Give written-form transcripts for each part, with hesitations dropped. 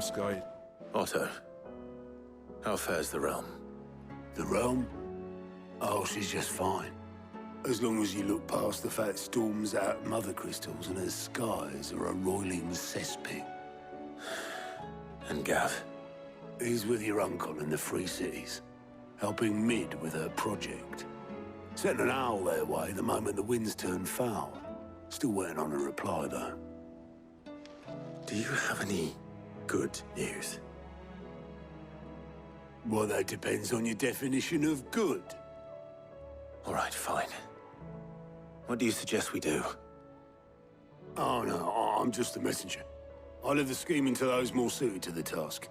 Sky. Otto, how fares the realm? The realm? Oh, she's just fine. As long as you look past the fat storms out mother crystals and her skies are a roiling cesspit. And Gav? He's with your uncle in the Free Cities, helping Mid with her project. Sent an owl their way the moment the winds turned foul. Still waiting on a reply, though. Do you have any good news? Well, that depends on your definition of good. All right, fine. What do you suggest we do? Oh, no, I'm just a messenger. I leave the scheming to those more suited to the task.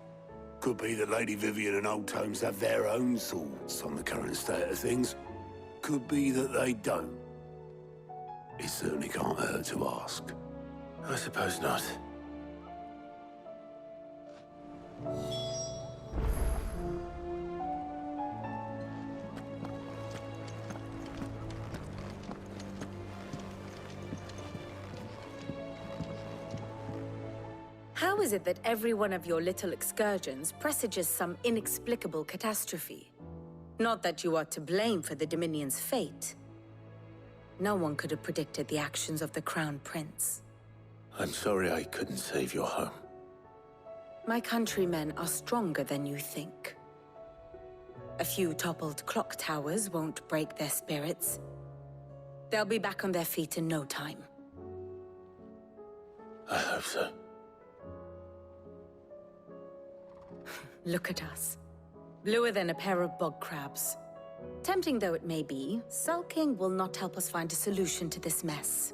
Could be that Lady Vivian and Old Tomes have their own thoughts on the current state of things. Could be that they don't. It certainly can't hurt to ask. I suppose not. How is it that every one of your little excursions presages some inexplicable catastrophe? Not that you are to blame for the Dominion's fate. No one could have predicted the actions of the Crown Prince. I'm sorry I couldn't save your home. My countrymen are stronger than you think. A few toppled clock towers won't break their spirits. They'll be back on their feet in no time. I hope so. Look at us. Bluer than a pair of bog crabs. Tempting though it may be, sulking will not help us find a solution to this mess.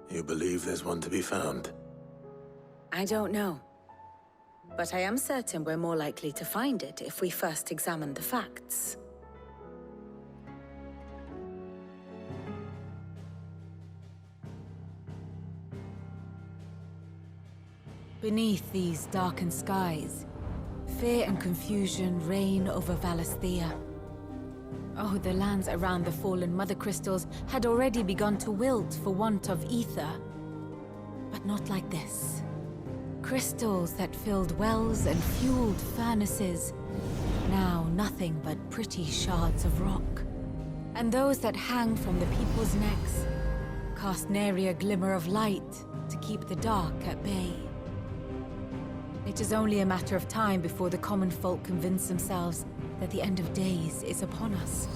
You believe there's one to be found? I don't know. But I am certain we're more likely to find it if we first examine the facts. Beneath these darkened skies, fear and confusion reign over Valisthea. Oh, the lands around the fallen Mother Crystals had already begun to wilt for want of ether. But not like this. Crystals that filled wells and fueled furnaces, now nothing but pretty shards of rock. And those that hang from the people's necks cast nary a glimmer of light to keep the dark at bay. It is only a matter of time before the common folk convince themselves that the end of days is upon us.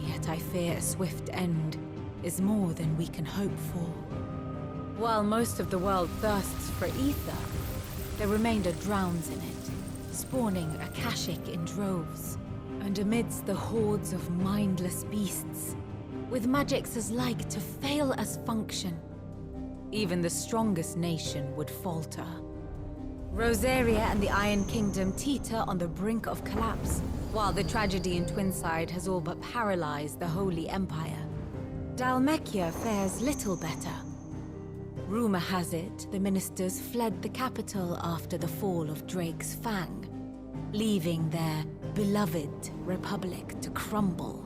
Yet I fear a swift end is more than we can hope for. While most of the world thirsts for ether, the remainder drowns in it, spawning Akashic in droves. And amidst the hordes of mindless beasts, with magics as like to fail as function, even the strongest nation would falter. Rosaria and the Iron Kingdom teeter on the brink of collapse, while the tragedy in Twinside has all but paralyzed the Holy Empire. Dalmekia fares little better. Rumor has it the ministers fled the capital after the fall of Drake's Fang, leaving their beloved republic to crumble.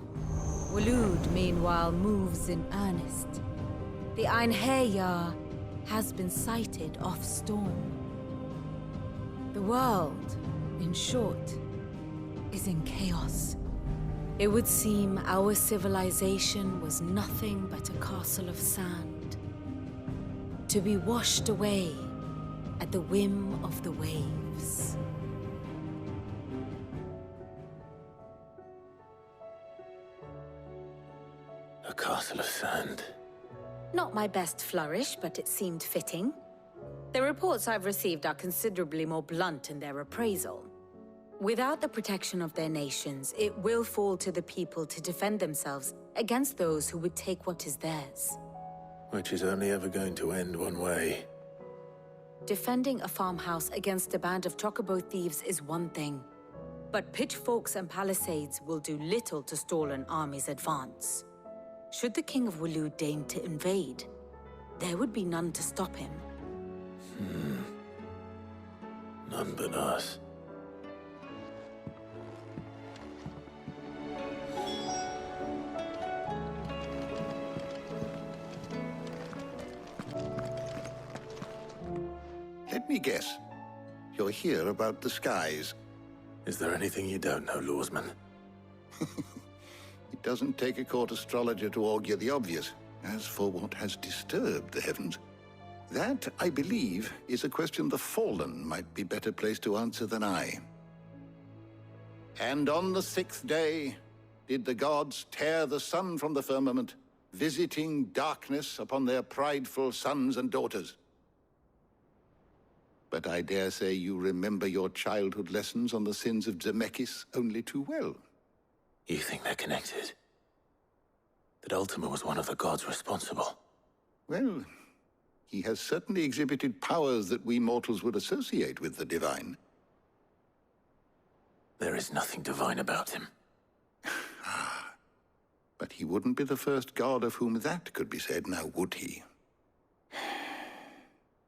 Waloed, meanwhile, moves in earnest. The Einherjar has been sighted off-storm. The world, in short, is in chaos. It would seem our civilization was nothing but a castle of sand, to be washed away at the whim of the waves. A castle of sand. Not my best flourish, but it seemed fitting. The reports I've received are considerably more blunt in their appraisal. Without the protection of their nations, it will fall to the people to defend themselves against those who would take what is theirs. Which is only ever going to end one way. Defending a farmhouse against a band of chocobo thieves is one thing, but pitchforks and palisades will do little to stall an army's advance. Should the King of Waloed deign to invade, there would be none to stop him. None but us. Let me guess. you're here about the skies. Is there anything you don't know, Lawsman? It doesn't take a court astrologer to augur the obvious. As for what has disturbed the heavens, that, I believe, is a question the Fallen might be better placed to answer than I. And on the 6th day did the gods tear the sun from the firmament, visiting darkness upon their prideful sons and daughters. But I dare say you remember your childhood lessons on the sins of Zemeckis only too well. You think they're connected? That Ultima was one of the gods responsible? Well, he has certainly exhibited powers that we mortals would associate with the divine. There is nothing divine about him. But he wouldn't be the first god of whom that could be said, now would he?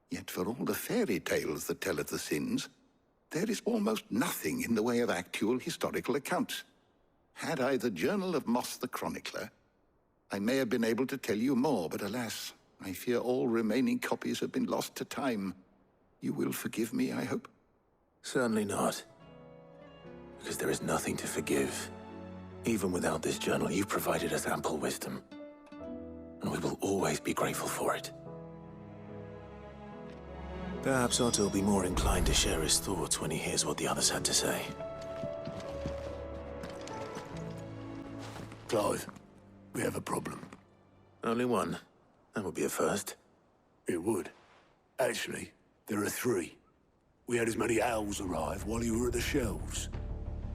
Yet for all the fairy tales that tell of the sins, there is almost nothing in the way of actual historical accounts. Had I the Journal of Moss the Chronicler, I may have been able to tell you more, but alas, I fear all remaining copies have been lost to time. You will forgive me, I hope? Certainly not. Because there is nothing to forgive. Even without this journal, you've provided us ample wisdom. And we will always be grateful for it. Perhaps Otto will be more inclined to share his thoughts when he hears what the others had to say. Clive, we have a problem. Only one. That would be a first. It would. Actually, there are 3. We had as many owls arrive while you were at the shelves.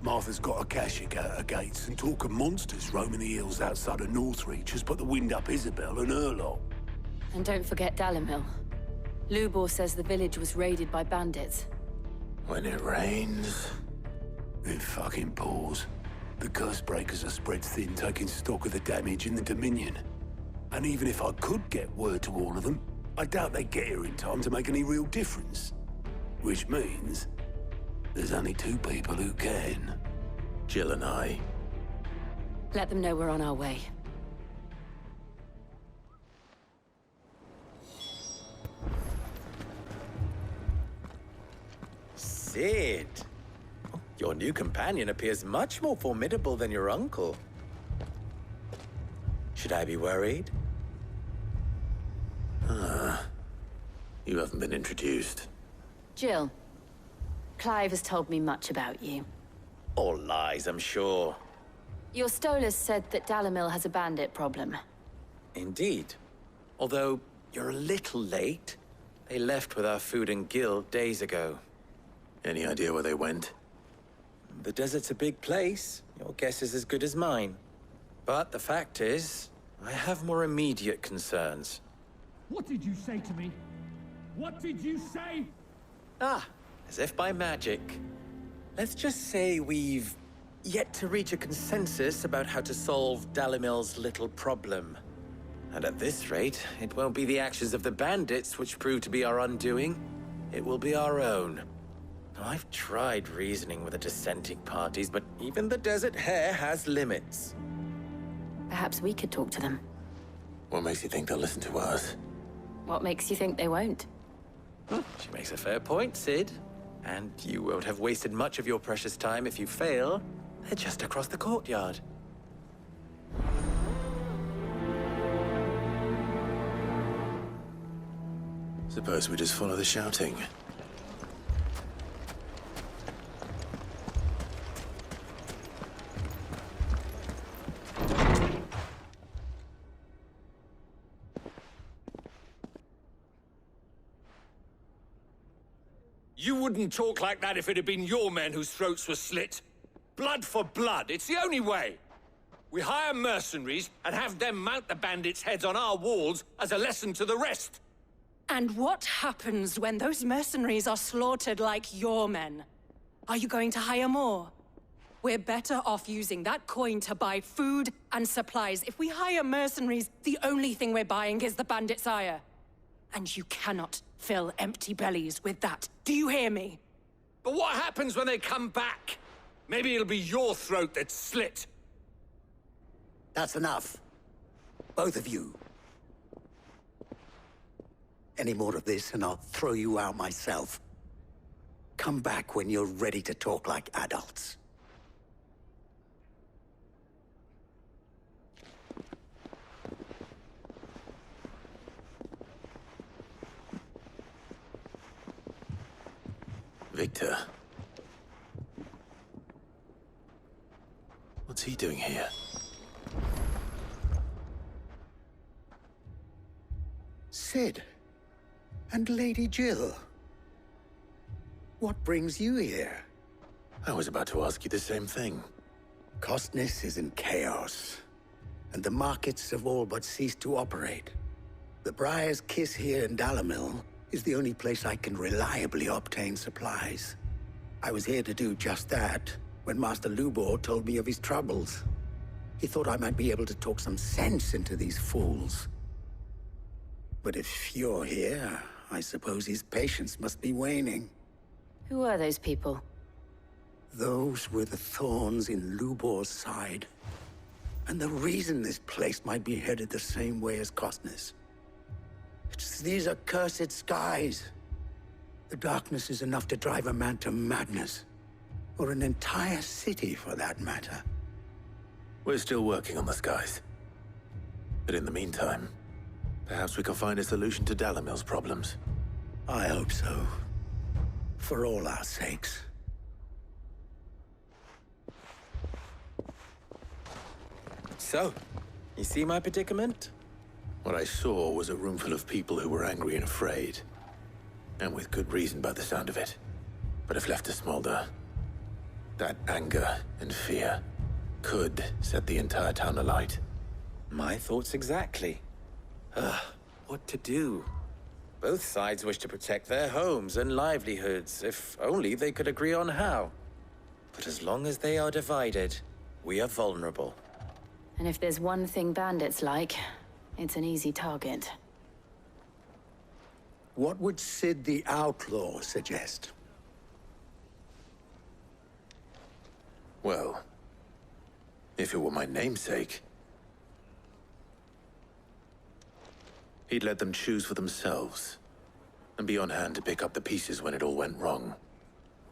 Martha's got a Akashic out her gates, and talk of monsters roaming the hills outside of Northreach has put the wind up Isabel and her lot. And don't forget Dalimil. Lubor says the village was raided by bandits. When it rains... It fucking pours. The curse breakers are spread thin, taking stock of the damage in the Dominion. And even if I could get word to all of them, I doubt they'd get here in time to make any real difference. Which means... there's only 2 people who can. Jill and I. Let them know we're on our way. Sid! Your new companion appears much more formidable than your uncle. Should I be worried? You haven't been introduced. Jill, Clive has told me much about you. All lies, I'm sure. Your Stolas said that Dalimil has a bandit problem. Indeed. Although, you're a little late. They left with our food and guild days ago. Any idea where they went? The desert's a big place. Your guess is as good as mine. But the fact is, I have more immediate concerns. What did you say to me? What did you say? Ah, as if by magic. Let's just say we've yet to reach a consensus about how to solve Dalimil's little problem. And at this rate, it won't be the actions of the bandits which prove to be our undoing. It will be our own. I've tried reasoning with the dissenting parties, but even the Desert Hare has limits. Perhaps we could talk to them. What makes you think they'll listen to us? What makes you think they won't? She makes a fair point, Sid. And you won't have wasted much of your precious time if you fail. They're just across the courtyard. Suppose we just follow the shouting. You wouldn't talk like that if it had been your men whose throats were slit. Blood for blood, it's the only way. We hire mercenaries and have them mount the bandits' heads on our walls as a lesson to the rest. And what happens when those mercenaries are slaughtered like your men? Are you going to hire more? We're better off using that coin to buy food and supplies. If we hire mercenaries, the only thing we're buying is the bandits' ire. And you cannot fill empty bellies with that. Do you hear me? But what happens when they come back? Maybe it'll be your throat that's slit. That's enough. Both of you. Any more of this and I'll throw you out myself. Come back when you're ready to talk like adults. Victor. What's he doing here? Sid. And Lady Jill. What brings you here? I was about to ask you the same thing. Costness is in chaos, and the markets have all but ceased to operate. The Briar's Kiss here in Dalimil is the only place I can reliably obtain supplies. I was here to do just that when Master Lubor told me of his troubles. He thought I might be able to talk some sense into these fools. But if you're here, I suppose his patience must be waning. Who are those people? Those were the thorns in Lubor's side. And the reason this place might be headed the same way as Costness. It's these accursed skies. The darkness is enough to drive a man to madness. Or an entire city, for that matter. We're still working on the skies. But in the meantime, perhaps we can find a solution to Dalimil's problems. I hope so. For all our sakes. So, you see my predicament? What I saw was a room full of people who were angry and afraid. And with good reason by the sound of it. But if left to smolder, that anger and fear could set the entire town alight. My thoughts exactly. What to do? Both sides wish to protect their homes and livelihoods, if only they could agree on how. But as long as they are divided, we are vulnerable. And if there's one thing bandits like, it's an easy target. What would Sid the Outlaw suggest? Well, if it were my namesake, he'd let them choose for themselves, and be on hand to pick up the pieces when it all went wrong.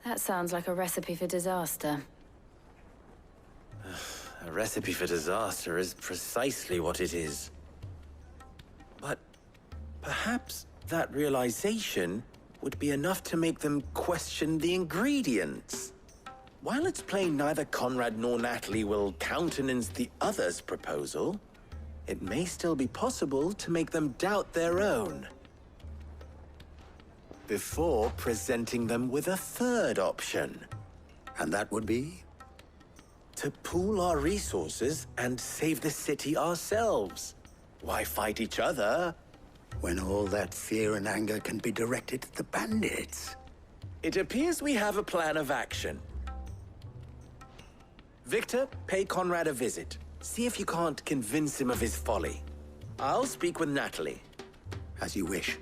That sounds like a recipe for disaster. A recipe for disaster is precisely what it is. But perhaps that realization would be enough to make them question the ingredients. While it's plain neither Conrad nor Natalie will countenance the other's proposal, it may still be possible to make them doubt their own. Before presenting them with a third option. And that would be? To pool our resources and save the city ourselves. Why fight each other? When all that fear and anger can be directed at the bandits. It appears we have a plan of action. Victor, pay Conrad a visit. See if you can't convince him of his folly. I'll speak with Natalie. As you wish.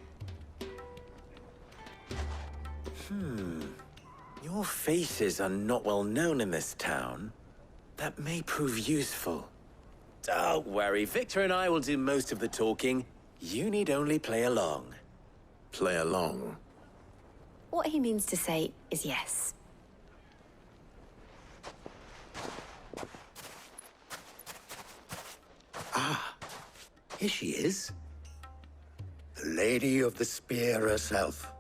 Your faces are not well known in this town. That may prove useful. Don't worry, Victor and I will do most of the talking. You need only play along. Play along? What he means to say is yes. Here she is. The Lady of the Spear herself.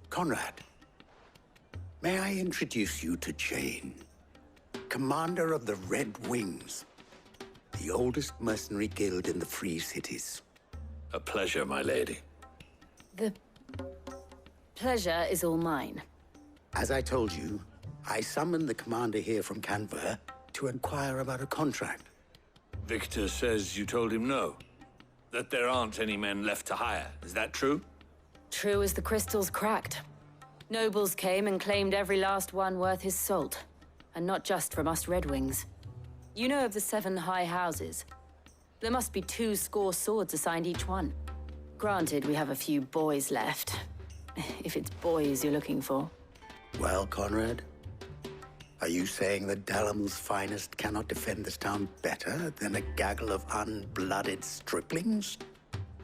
Conrad. May I introduce you to Jane, commander of the Red Wings, the oldest mercenary guild in the Free Cities. A pleasure, my lady. The pleasure is all mine. As I told you, I summoned the commander here from Canver to inquire about a contract. Victor says you told him no. That there aren't any men left to hire. Is that true? True as the crystals cracked. Nobles came and claimed every last one worth his salt. And not just from us Red Wings. You know of the 7 high houses. There must be 2 swords assigned each one. Granted, we have a few boys left. If it's boys you're looking for. Well, Conrad, are you saying that Dalimil's finest cannot defend this town better than a gaggle of unblooded striplings?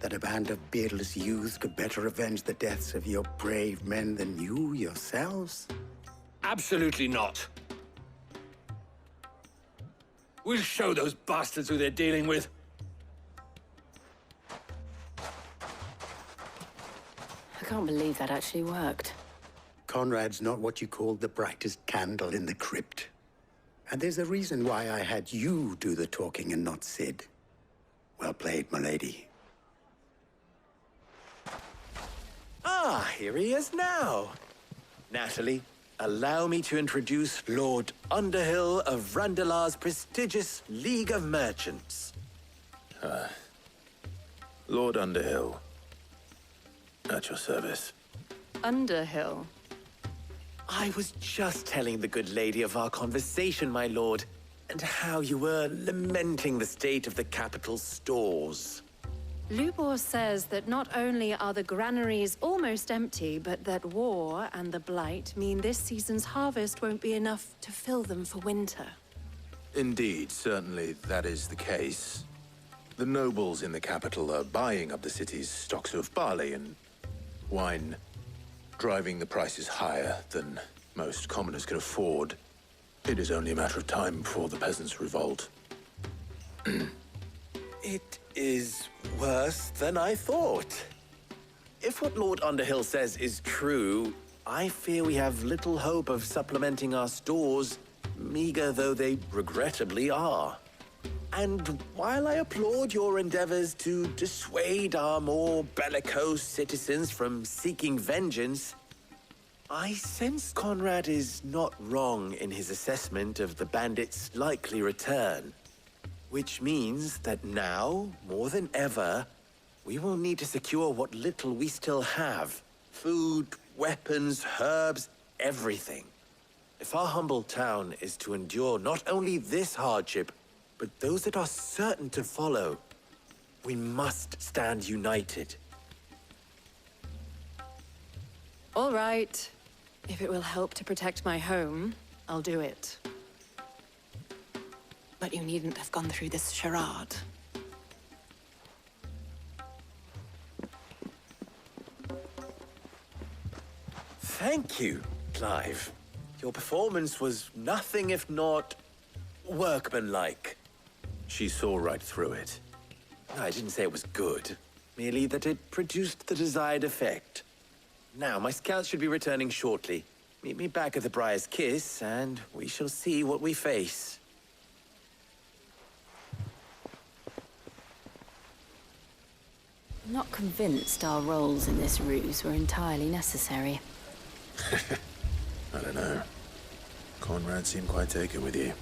that a band of beardless youths could better avenge the deaths of your brave men than you yourselves? Absolutely not. We'll show those bastards who they're dealing with. I can't believe that actually worked. Conrad's not what you call the brightest candle in the crypt. And there's a reason why I had you do the talking and not Sid. Well played, milady. Ah, here he is now. Natalie, allow me to introduce Lord Underhill of Randalar's prestigious League of Merchants. Lord Underhill. At your service. Underhill. I was just telling the good lady of our conversation, my lord, and how you were lamenting the state of the capital's stores. Lubor says that not only are the granaries almost empty, but that war and the Blight mean this season's harvest won't be enough to fill them for winter. Indeed, certainly that is the case. The nobles in the capital are buying up the city's stocks of barley and wine, driving the prices higher than most commoners can afford. It is only a matter of time before the peasants revolt. It is worse than I thought. If what Lord Underhill says is true, I fear we have little hope of supplementing our stores, meager though they regrettably are. And while I applaud your endeavors to dissuade our more bellicose citizens from seeking vengeance, I sense Conrad is not wrong in his assessment of the bandits' likely return. Which means that now, more than ever, we will need to secure what little we still have. Food, weapons, herbs, everything. If our humble town is to endure not only this hardship, but those that are certain to follow, we must stand united. All right. If it will help to protect my home, I'll do it. But you needn't have gone through this charade. Thank you, Clive. Your performance was nothing if not workmanlike. She saw right through it. I didn't say it was good, merely that it produced the desired effect. Now, my scouts should be returning shortly. Meet me back at the Briar's Kiss, and we shall see what we face. I'm not convinced our roles in this ruse were entirely necessary. I don't know. Conrad seemed quite taken with you.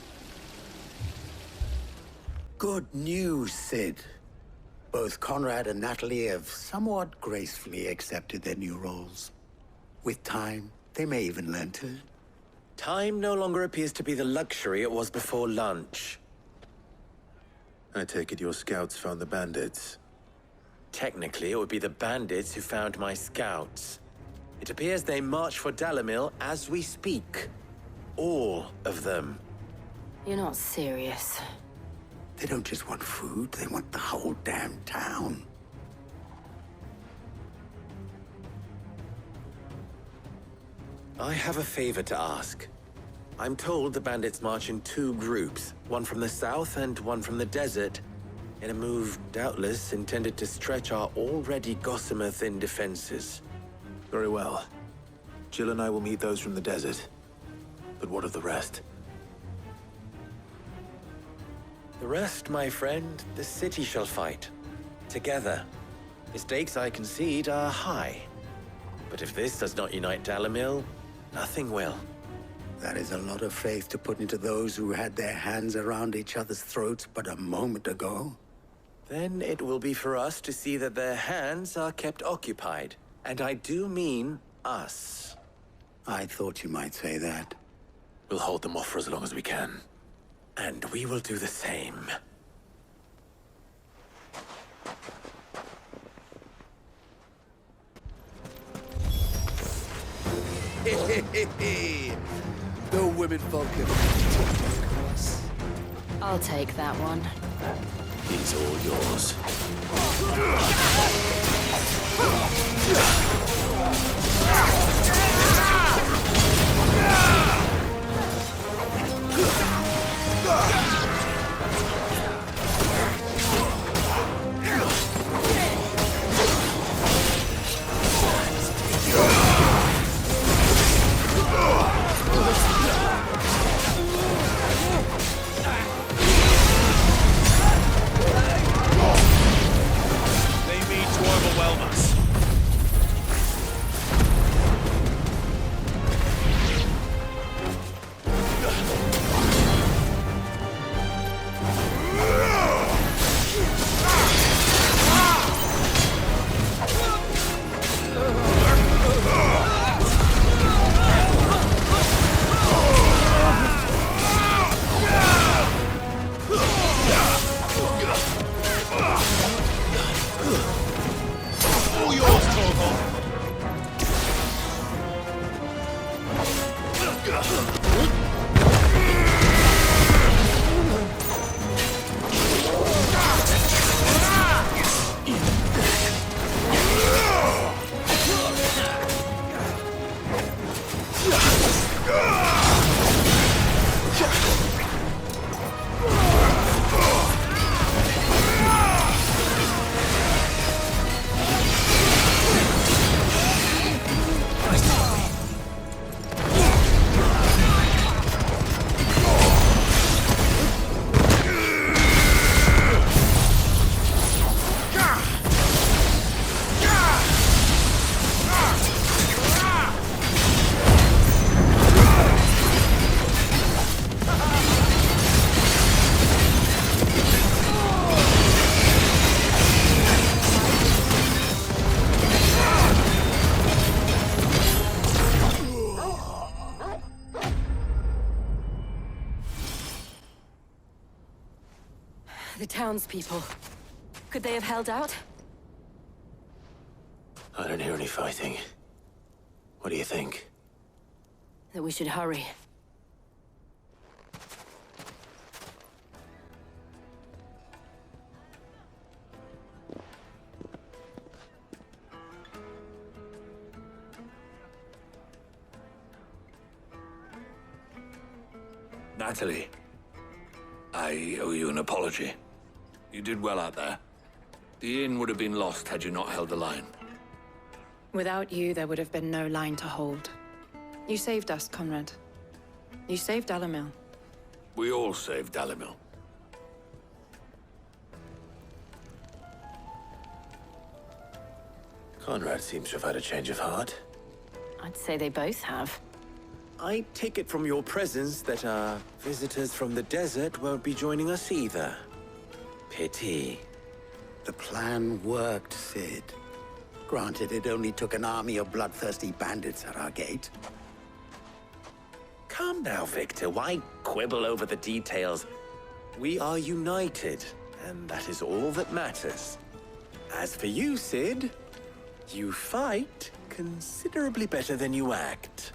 Good news, Sid. Both Conrad and Natalie have somewhat gracefully accepted their new roles. With time, they may even learn to. Time no longer appears to be the luxury it was before lunch. I take it your scouts found the bandits. Technically, it would be the bandits who found my scouts. It appears they march for Dalimil as we speak. All of them. You're not serious. They don't just want food, they want the whole damn town. I have a favor to ask. I'm told the bandits march in two groups, one from the south and one from the desert, in a move doubtless intended to stretch our already gossamer-thin defenses. Very well. Jill and I will meet those from the desert. But what of the rest? The rest, my friend, the city shall fight. Together. The stakes, I concede, are high. But if this does not unite Dalimil, nothing will. That is a lot of faith to put into those who had their hands around each other's throats but a moment ago. Then it will be for us to see that their hands are kept occupied. And I do mean us. I thought you might say that. We'll hold them off for as long as we can. And we will do the same. The women folk have taken us. I'll take that one. He's all yours. They mean to overwhelm us. All yours, Torvald. The townspeople. Could they have held out? I don't hear any fighting. What do you think? That we should hurry. Natalie, I owe you an apology. You did well out there. The inn would have been lost had you not held the line. Without you, there would have been no line to hold. You saved us, Conrad. You saved Dalimil. We all saved Dalimil. Conrad seems to have had a change of heart. I'd say they both have. I take it from your presence that our visitors from the desert won't be joining us either. Pity. The plan worked, Sid. Granted, it only took an army of bloodthirsty bandits at our gate. Calm now, Victor. Why quibble over the details? We are united, and that is all that matters. As for you, Sid, you fight considerably better than you act.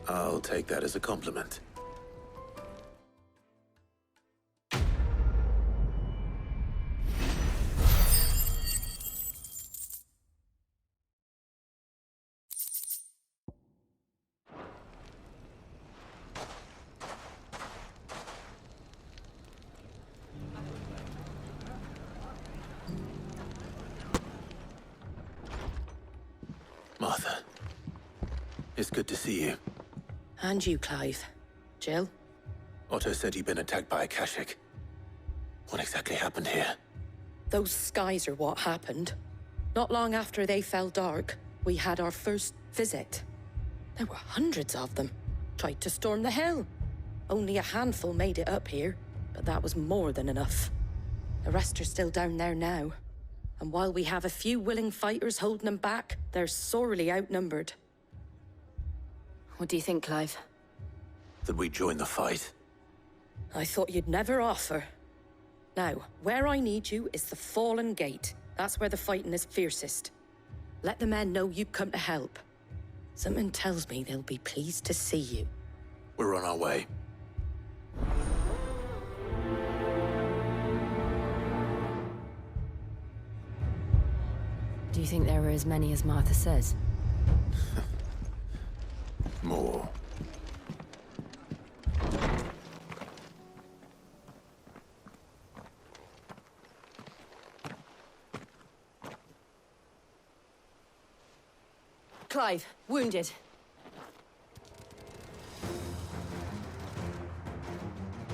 I'll take that as a compliment. Martha, it's good to see you. And you, Clive. Jill? Otto said you'd been attacked by a Kashik. What exactly happened here? Those skies are what happened. Not long after they fell dark, we had our first visit. There were hundreds of them. Tried to storm the hill. Only a handful made it up here, but that was more than enough. The rest are still down there now. And while we have a few willing fighters holding them back, they're sorely outnumbered. What do you think, Clive? That we join the fight? I thought you'd never offer. Now, where I need you is the Fallen Gate. That's where the fighting is fiercest. Let the men know you've come to help. Something tells me they'll be pleased to see you. We're on our way. Do you think there were as many as Martha says? More. Clive, wounded.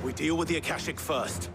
We deal with the Akashic first.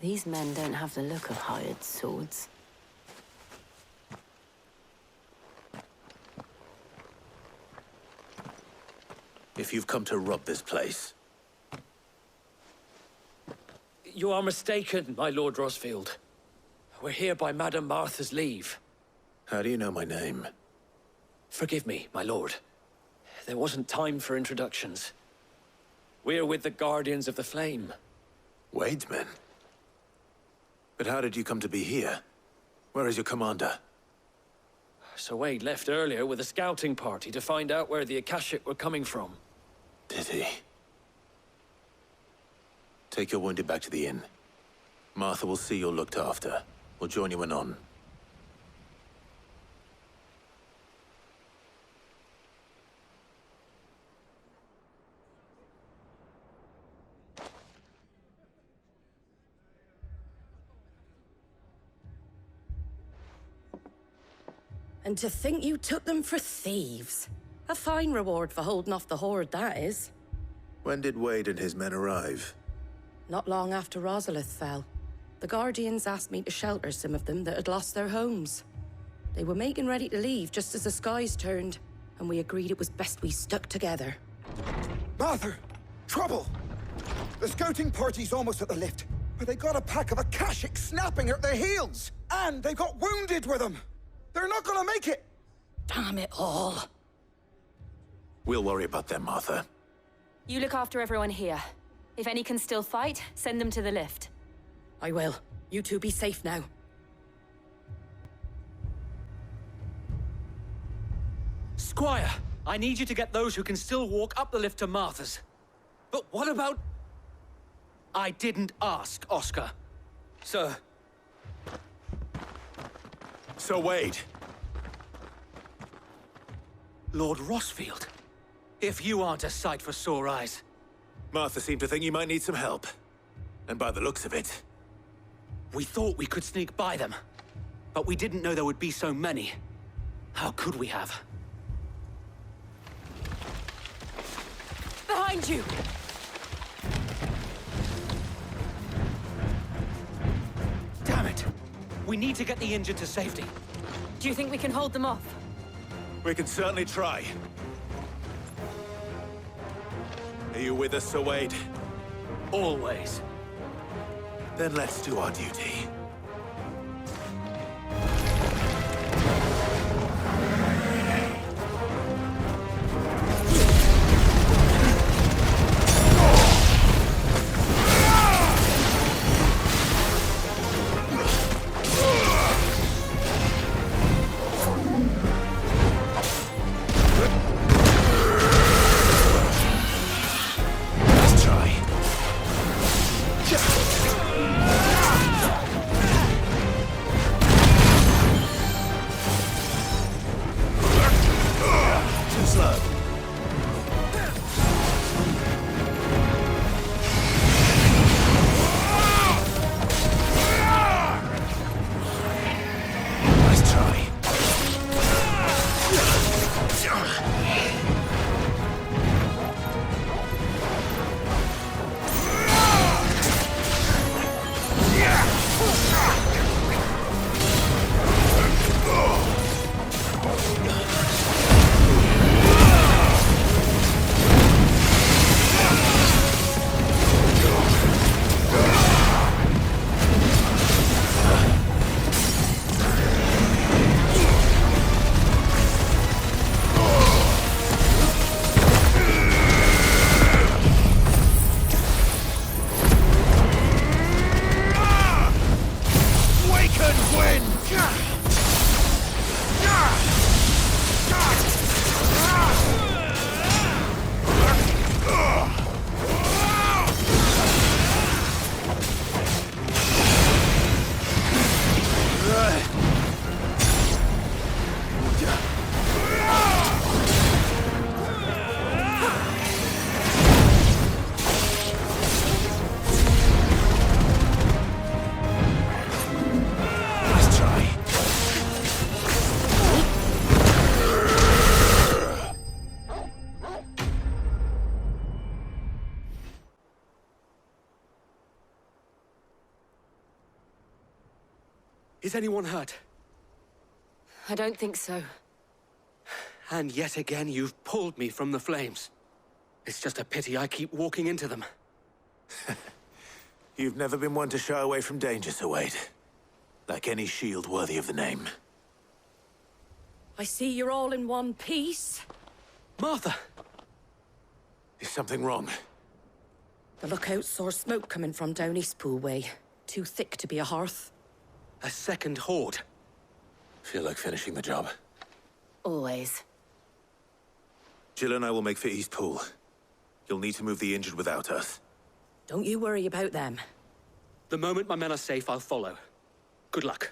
These men don't have the look of hired swords. If you've come to rob this place, You are mistaken, my Lord Rosfield. We're here by Madame Martha's leave. how do you know my name? Forgive me, my lord. There wasn't time for introductions. We're with the Guardians of the Flame. Wade's men? But how did you come to be here? Where is your commander? Sir Wade left earlier with a scouting party to find out where the Akashic were coming from. Did he? Take your wounded back to the inn. Martha will see you're looked after. We'll join you anon. And to think you took them for thieves. A fine reward for holding off the horde, that is. When did Wade and his men arrive? Not long after Rosalith fell, the Guardians asked me to shelter some of them that had lost their homes. They were making ready to leave just as the skies turned, and we agreed it was best we stuck together. Martha! Trouble! The scouting party's almost at the lift, but they got a pack of Akashic snapping at their heels! And they've got wounded with them! They're not gonna make it! Damn it all. We'll worry about them, Martha. You look after everyone here. If any can still fight, send them to the lift. I will. You two be safe now. Squire, I need you to get those who can still walk up the lift to Martha's. But what about... I didn't ask, Oscar. Sir. Sir Wade. Lord Rosfield. If you aren't a sight for sore eyes. Martha seemed to think you might need some help. And by the looks of it... We thought we could sneak by them. But we didn't know there would be so many. How could we have? Behind you! Damn it! We need to get the injured to safety. Do you think we can hold them off? We can certainly try. Are you with us, Sir Wade? Always. Then let's do our duty. Is anyone hurt? I don't think so. And yet again, you've pulled me from the flames. It's just a pity I keep walking into them. You've never been one to shy away from danger, Sir Wade. Like any shield worthy of the name. I see you're all in one piece. Martha! Is something wrong? The lookout saw smoke coming from down Eastpool way. Too thick to be a hearth. A second horde. Feel like finishing the job. Always. Jill and I will make for Eastpool. You'll need to move the injured without us. Don't you worry about them. The moment my men are safe, I'll follow. Good luck.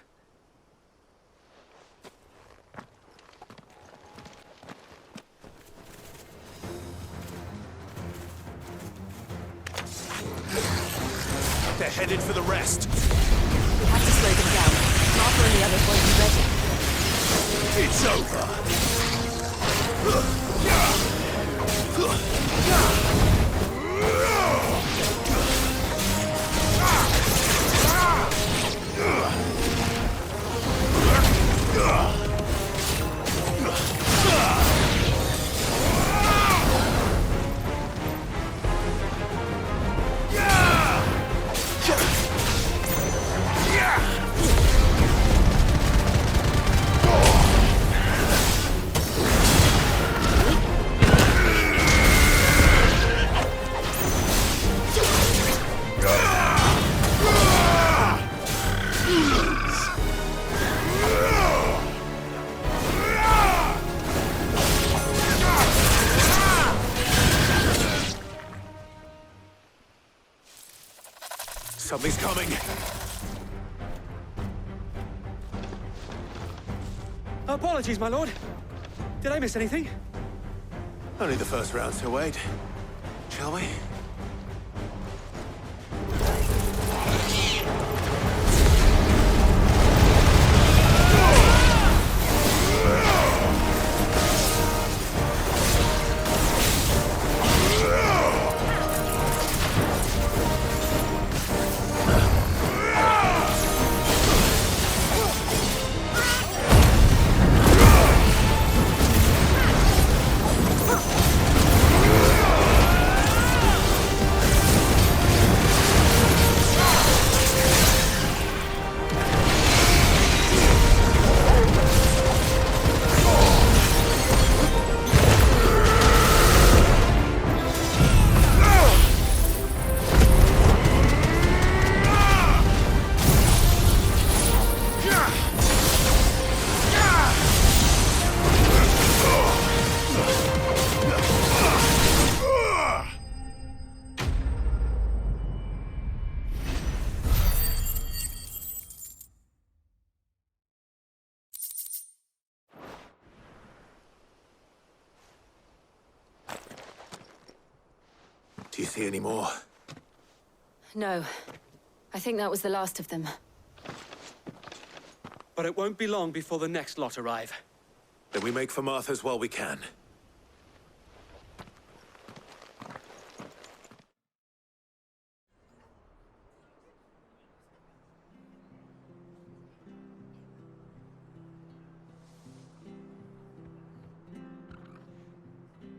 They're headed for the rest. We have to slow them down. Martha and the others won't be ready. It's over. Something's coming. Apologies, my lord. Did I miss anything? Only the first round, Sir Wade. Shall we? Do you see any more? No. I think that was the last of them. But it won't be long before the next lot arrive. Then we make for Martha's while we can.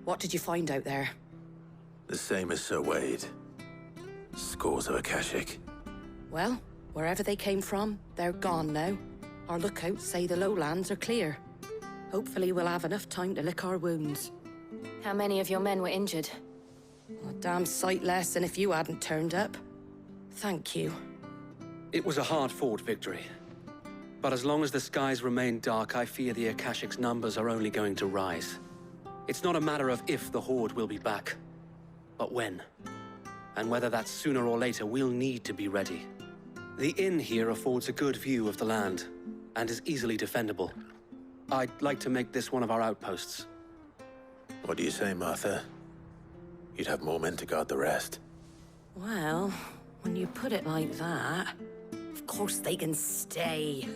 What did you find out there? The same as Sir Wade. Scores of Akashic. Well, wherever they came from, they're gone now. Our lookouts say the lowlands are clear. Hopefully we'll have enough time to lick our wounds. How many of your men were injured? A damn sight less than if you hadn't turned up. Thank you. It was a hard-fought victory. But as long as the skies remain dark, I fear the Akashic's numbers are only going to rise. It's not a matter of if the Horde will be back, but when. And whether that's sooner or later, we'll need to be ready. The inn here affords a good view of the land, and is easily defendable. I'd like to make this one of our outposts. What do you say, Martha? You'd have more men to guard the rest. Well, when you put it like that, of course they can stay.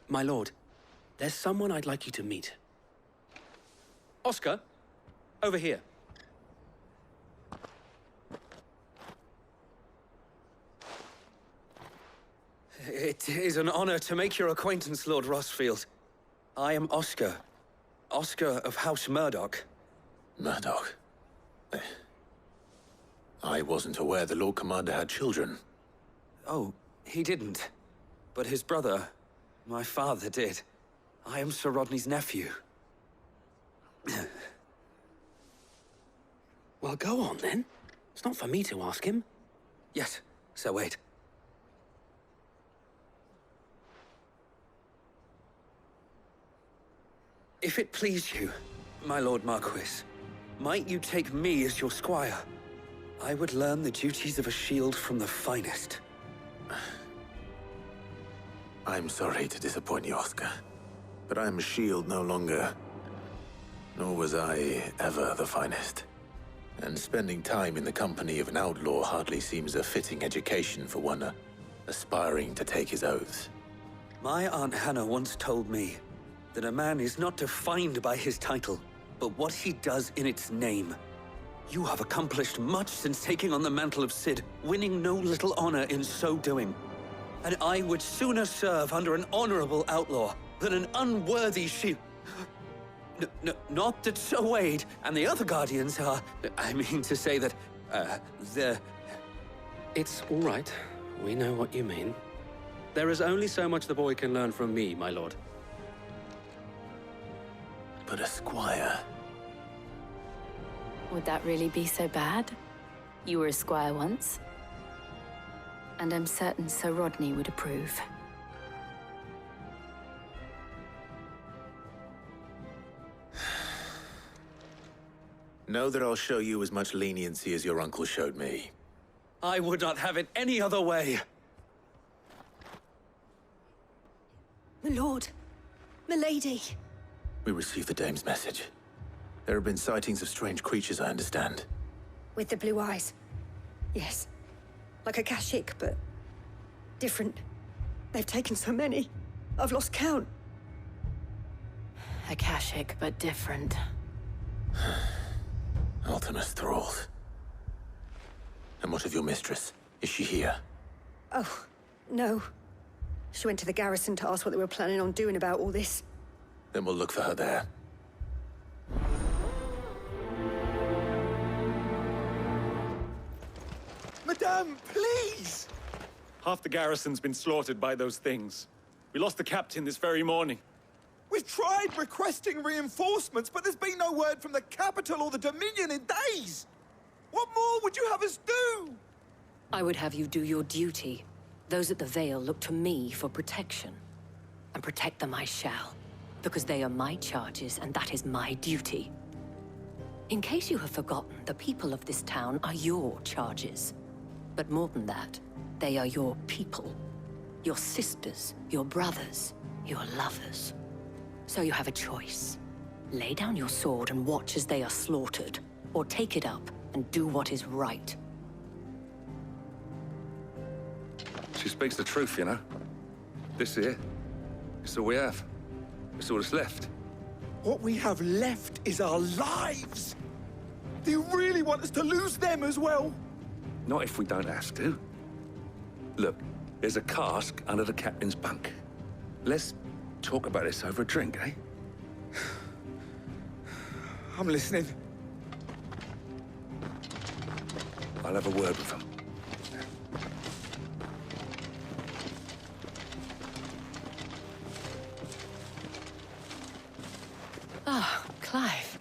My lord, there's someone I'd like you to meet. Oscar, over here. It is an honor to make your acquaintance, Lord Rossfield. I am Oscar. Oscar of House Murdoch. Murdoch? I wasn't aware the Lord Commander had children. Oh, he didn't. But his brother, my father, did. I am Sir Rodney's nephew. Well, go on, then. It's not for me to ask him. Yes, so wait. If it please you, my Lord Marquis, might you take me as your squire? I would learn the duties of a shield from the finest. I'm sorry to disappoint you, Oscar, but I am a shield no longer. Nor was I ever the finest. And spending time in the company of an outlaw hardly seems a fitting education for one aspiring to take his oaths. My Aunt Hannah once told me that a man is not defined by his title, but what he does in its name. You have accomplished much since taking on the mantle of Cid, winning no little honor in so doing. And I would sooner serve under an honorable outlaw than an unworthy shield. Not that Sir Wade and the other Guardians are... I mean to say that, they're... It's all right. We know what you mean. There is only so much the boy can learn from me, my lord. But a squire... Would that really be so bad? You were a squire once. And I'm certain Sir Rodney would approve. Know that I'll show you as much leniency as your uncle showed me. I would not have it any other way. My lord, milady. We received the dame's message. There have been sightings of strange creatures, I understand. With the blue eyes. Yes. Like a Kashik, but different. They've taken so many. I've lost count. Akashic, but different. Ultimus thralls. And what of your mistress? Is she here? Oh, no. She went to the garrison to ask what they were planning on doing about all this. Then we'll look for her there. Madame, please! Half the garrison's been slaughtered by those things. We lost the captain this very morning. We've tried requesting reinforcements, but there's been no word from the capital or the Dominion in days! What more would you have us do? I would have you do your duty. Those at the Vale look to me for protection. And protect them I shall, because they are my charges, and that is my duty. In case you have forgotten, the people of this town are your charges. But more than that, they are your people. Your sisters, your brothers, your lovers. So you have a choice. Lay down your sword and watch as they are slaughtered, or take it up and do what is right. She speaks the truth, you know. This here, it's all we have. It's all that's left. What we have left is our lives! Do you really want us to lose them as well? Not if we don't have to. Look, there's a cask under the captain's bunk. Let's talk about this over a drink, eh? I'm listening. I'll have a word with them. Ah, Clive.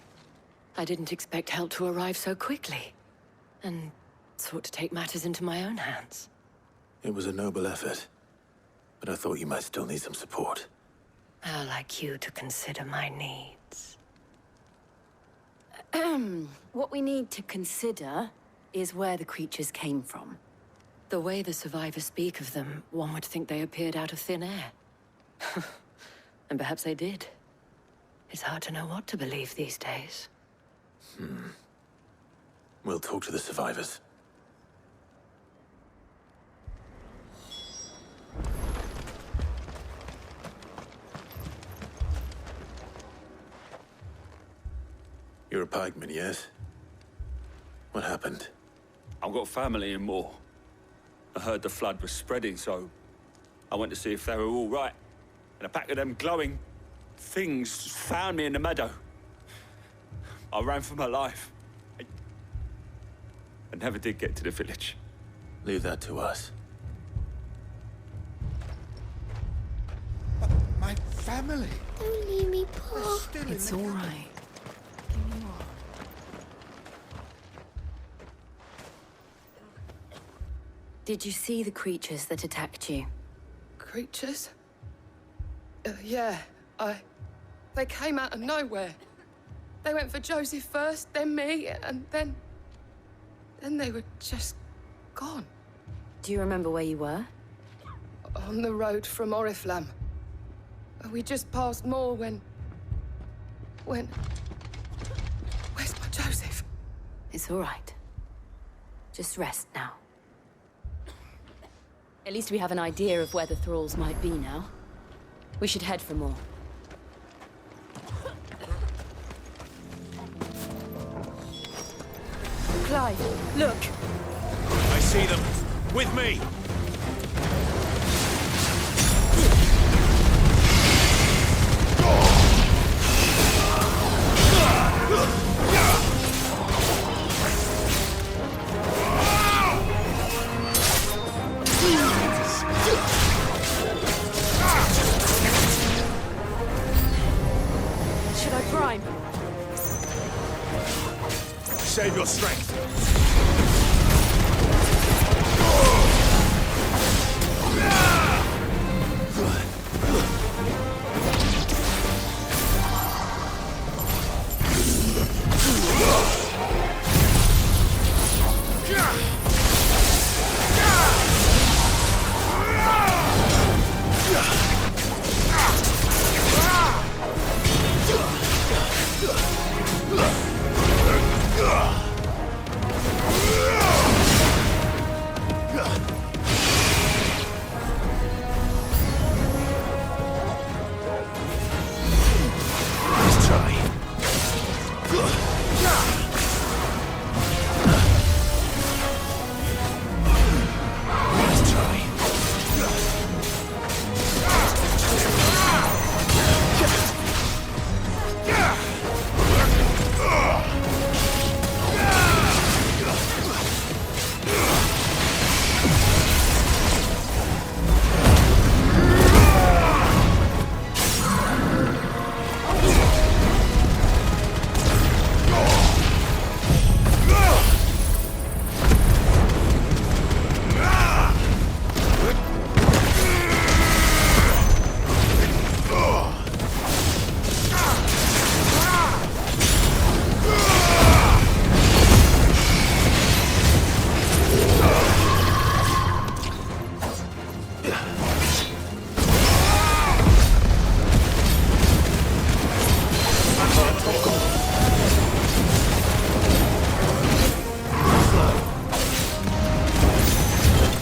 I didn't expect help to arrive so quickly. And sought to take matters into my own hands. It was a noble effort, but I thought you might still need some support. I'd like you to consider my needs. What we need to consider is where the creatures came from. The way the survivors speak of them, one would think they appeared out of thin air. And perhaps they did. It's hard to know what to believe these days. We'll talk to the survivors. You're a pikeman, yes? What happened? I've got family in Moor. I heard the flood was spreading, so I went to see if they were all right. And a pack of them glowing things found me in the meadow. I ran for my life. I never did get to the village. Leave that to us. My family. Don't leave me, Pa. It's all right. Did you see the creatures that attacked you? Creatures? Yeah, They came out of nowhere. They went for Joseph first, then me, and then they were just gone. Do you remember where you were? On the road from Oriflamme. We just passed Moor when... Where's my Joseph? It's all right. Just rest now. At least we have an idea of where the thralls might be now. We should head for more. Clive, look! I see them. With me! Should I prime? Save your strength.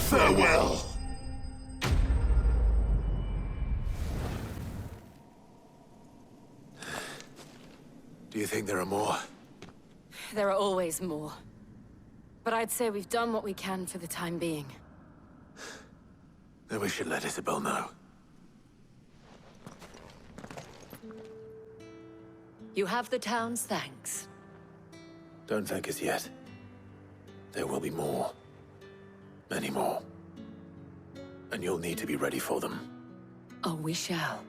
Farewell. Do you think there are more? There are always more. But I'd say we've done what we can for the time being. Then we should let Isabel know. You have the town's thanks. Don't thank us yet. There will be more. Many more. And you'll need to be ready for them. Oh, we shall.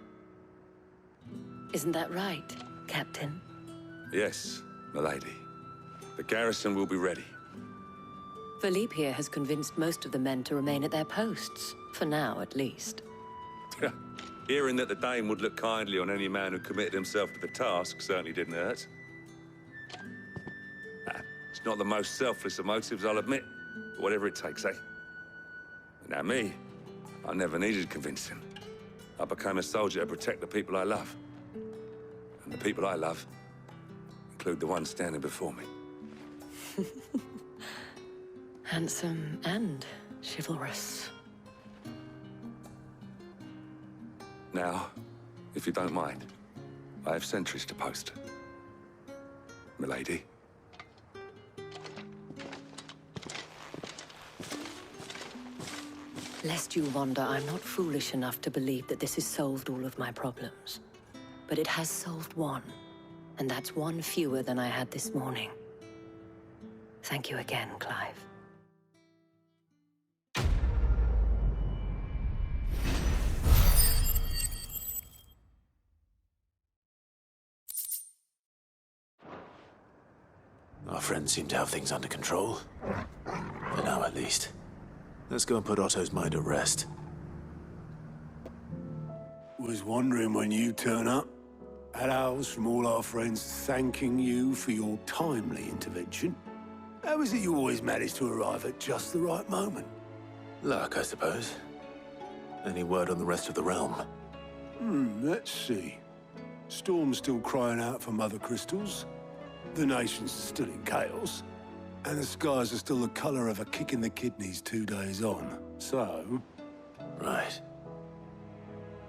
Isn't that right, Captain? Yes, milady. The garrison will be ready. Philippe here has convinced most of the men to remain at their posts. For now, at least. Hearing that the Dane would look kindly on any man who committed himself to the task certainly didn't hurt. It's not the most selfless of motives, I'll admit. But whatever it takes, eh? Now me, I never needed convincing. I became a soldier to protect the people I love. And the people I love include the ones standing before me. Handsome and chivalrous. Now, if you don't mind, I have sentries to post. milady. Lest you wonder, I'm not foolish enough to believe that this has solved all of my problems. But it has solved one, and that's one fewer than I had this morning. Thank you again, Clive. Our friends seem to have things under control. For now, at least. Let's go and put Otto's mind at rest. Was wondering when you turn up. Had ours from all our friends thanking you for your timely intervention. How is it you always manage to arrive at just the right moment? Luck, I suppose. Any word on the rest of the realm? Let's see. Storm's still crying out for mother crystals. The nation's still in chaos. And the skies are still the colour of a kick in the kidneys 2 days on. So... Right.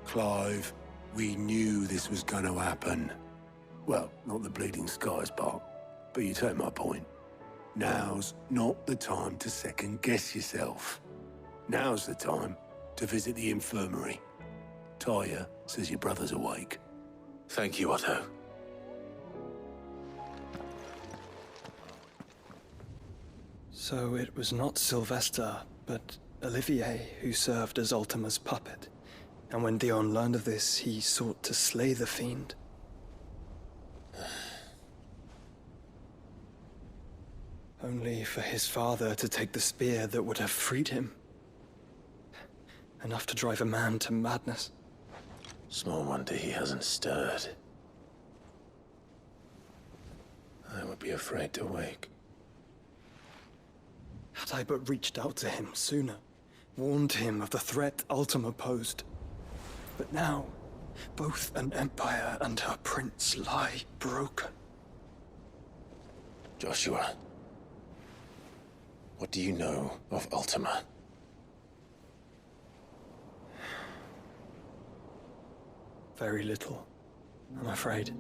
Clive, we knew this was going to happen. Well, not the bleeding skies part, but you take my point. Now's not the time to second-guess yourself. Now's the time to visit the infirmary. Talia says your brother's awake. Thank you, Otto. So it was not Sylvester, but Olivier who served as Ultima's puppet. And when Dion learned of this, he sought to slay the fiend. Only for his father to take the spear that would have freed him. Enough to drive a man to madness. Small wonder he hasn't stirred. I would be afraid to wake. Had I but reached out to him sooner, warned him of the threat Ultima posed. But now, both an empire and her prince lie broken. Joshua, what do you know of Ultima? Very little, I'm afraid.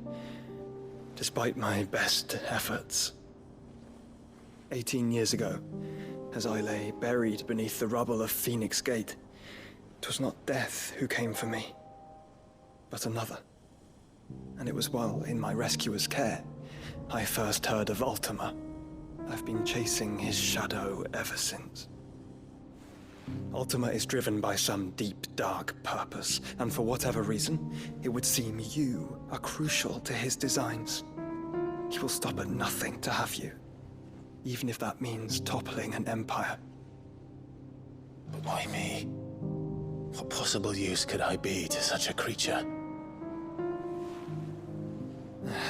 Despite my best efforts. 18 years ago, as I lay buried beneath the rubble of Phoenix Gate, 'twas not death who came for me, but another. And it was while in my rescuer's care, I first heard of Ultima. I've been chasing his shadow ever since. Ultima is driven by some deep, dark purpose, and for whatever reason, it would seem you are crucial to his designs. He will stop at nothing to have you, even if that means toppling an empire. But why me? What possible use could I be to such a creature?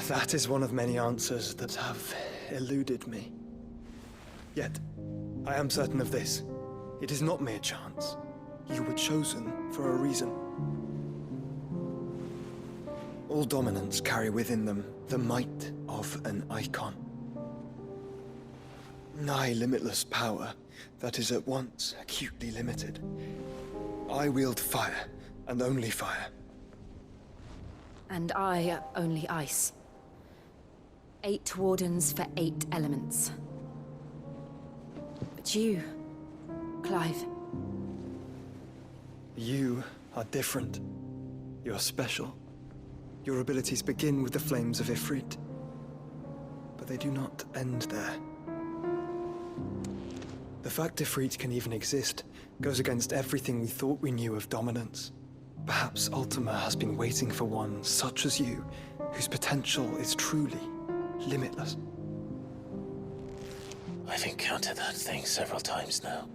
That is one of many answers that have eluded me. Yet, I am certain of this. It is not mere chance. You were chosen for a reason. All dominants carry within them the might of an icon. Nigh limitless power that is at once acutely limited. I wield fire, and only fire. And I only ice. 8 wardens for 8 elements. But you, Clive. You are different. You're special. Your abilities begin with the flames of Ifrit. But they do not end there. The fact Ifrit can even exist goes against everything we thought we knew of dominance. Perhaps Ultima has been waiting for one such as you, whose potential is truly limitless. I've encountered that thing several times now.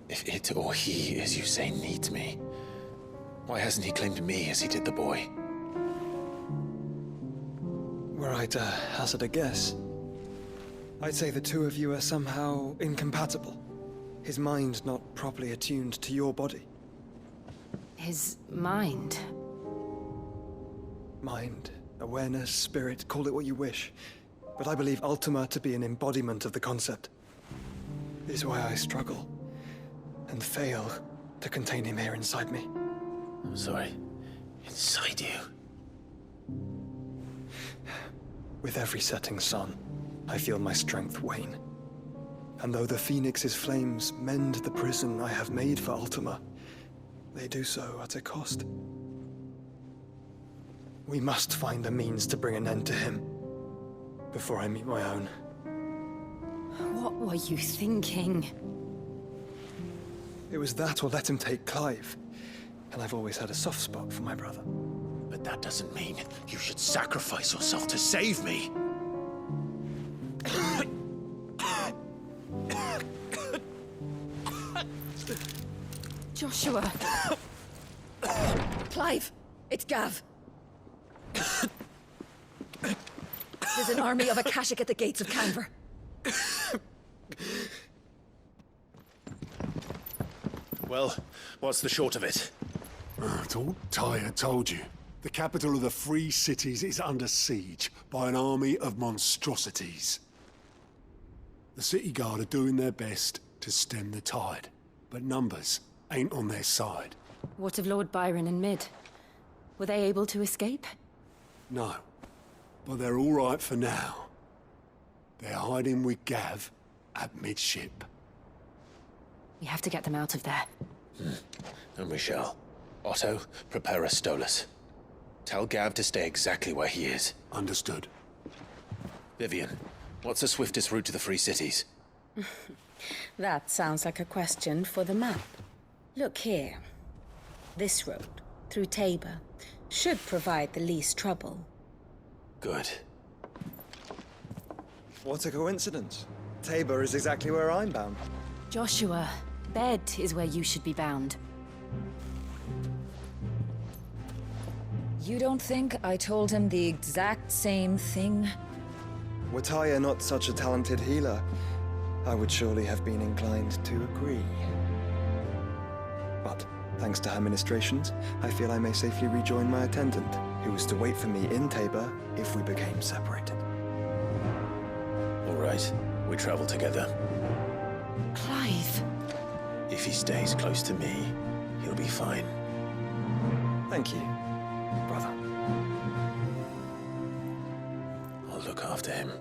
If it or he, as you say, needs me, why hasn't he claimed me as he did the boy? Were I to hazard a guess, I'd say the two of you are somehow incompatible. His mind not properly attuned to your body. His mind? Mind, awareness, spirit, call it what you wish. But I believe Ultima to be an embodiment of the concept. This is why I struggle and fail to contain him here inside me. I'm sorry. Inside you? With every setting sun, I feel my strength wane. And though the Phoenix's flames mend the prison I have made for Ultima, they do so at a cost. We must find a means to bring an end to him before I meet my own. What were you thinking? It was that or let him take Clive. And I've always had a soft spot for my brother. But that doesn't mean you should sacrifice yourself to save me. Joshua! Clive! It's Gav! There's an army of Akashic at the gates of Canver. Well, what's the short of it? I thought Ty had told you. The capital of the Free Cities is under siege by an army of monstrosities. The city guard are doing their best to stem the tide, but numbers ain't on their side. What of Lord Byron and Mid? Were they able to escape? No, but they're all right for now. They're hiding with Gav at midship. We have to get them out of there. And we shall. Otto, prepare a Stolas. Tell Gav to stay exactly where he is. Understood. Vivian, what's the swiftest route to the Free Cities? That sounds like a question for the map. Look here. This road, through Tabor, should provide the least trouble. Good. What a coincidence. Tabor is exactly where I'm bound. Joshua, bed is where you should be bound. You don't think I told him the exact same thing? Were Tyr not such a talented healer, I would surely have been inclined to agree. But, thanks to her ministrations, I feel I may safely rejoin my attendant, who was to wait for me in Tabor if we became separated. All right, we travel together. Clive! If he stays close to me, he'll be fine. Thank you, brother. I'll look after him.